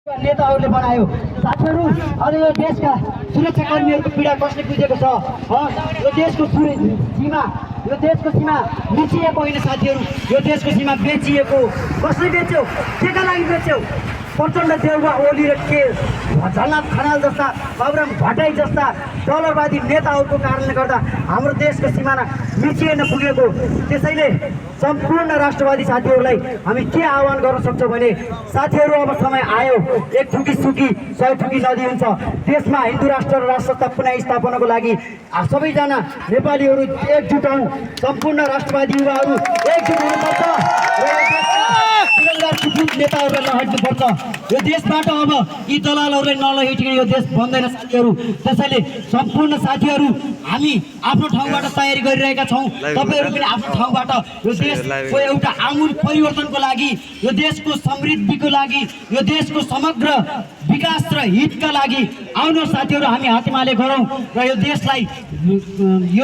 नेताहरूले बनायो। साथीहरू, आज यो देशका सुरक्षाकर्मीहरूको पीडा कसले बुझेको छ? यो देशको सीमा, यो देशको सीमा मिचिएको होइन साथीहरू, यो देशको सीमा बेचिएको। कसले बेच्यो? केका लागि बेच्यो? प्रचण्ड, देउवा ओली र के झलनाथ खनाल जस्ता, बाबुराम भट्टराई जस्ता डलरवादी नेताहरूको कारणले गर्दा हाम्रो देशको सिमाना मिचिएन पुगेको। त्यसैले सम्पूर्ण राष्ट्रवादी साथीहरूलाई हामी के आह्वान गर्न सक्छौँ भने, साथीहरू अब समय आयो, एक ठुकी सुकी 100 ठुकी नदी हुन्छ। देशमा हिन्दू राष्ट्र र राष्ट्रसत्ता पुनः स्थापनाको लागि सबैजना नेपालीहरू एकजुट हौँ। सम्पूर्ण राष्ट्रवादी युवाहरू एकजुट हुनुपर्छ र नेताहरूलाई नहट्नुपर्छ। यो देशबाट अब यी दलालहरूलाई नलहटिकन यो देश बन्दैन साथीहरू। त्यसैले सम्पूर्ण साथीहरू हामी आफ्नो ठाउँबाट तयारी गरिरहेका छौँ। तपाईँहरू पनि आफ्नो ठाउँबाट यो देशको एउटा आमूल परिवर्तनको लागि, यो देशको समृद्धिको लागि, यो देशको समग्र विकास र हितका लागि आउनुहोस् साथीहरू, हामी हातेमाले गरौँ र यो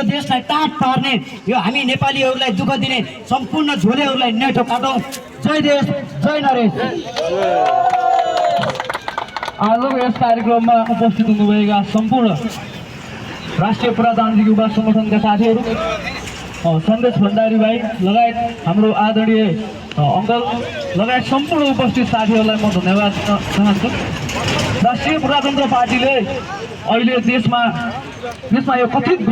देशलाई टाँट पार्ने, यो हामी नेपालीहरूलाई दुःख दिने सम्पूर्ण झोलेहरूलाई नेठो काटौँ। जय देश, जय नरेश। आजको यस कार्यक्रममा उपस्थित हुनुभएका सम्पूर्ण राष्ट्रिय प्रजातान्त्रिक युवा सङ्गठनका साथीहरू, सन्देश भण्डारी भाइ लगायत हाम्रो आदरणीय अङ्कल लगायत सम्पूर्ण उपस्थित साथीहरूलाई म धन्यवाद दिन चाहन्छु। राष्ट्रिय प्रजातन्त्र पार्टीले अहिले देशमा यो कथित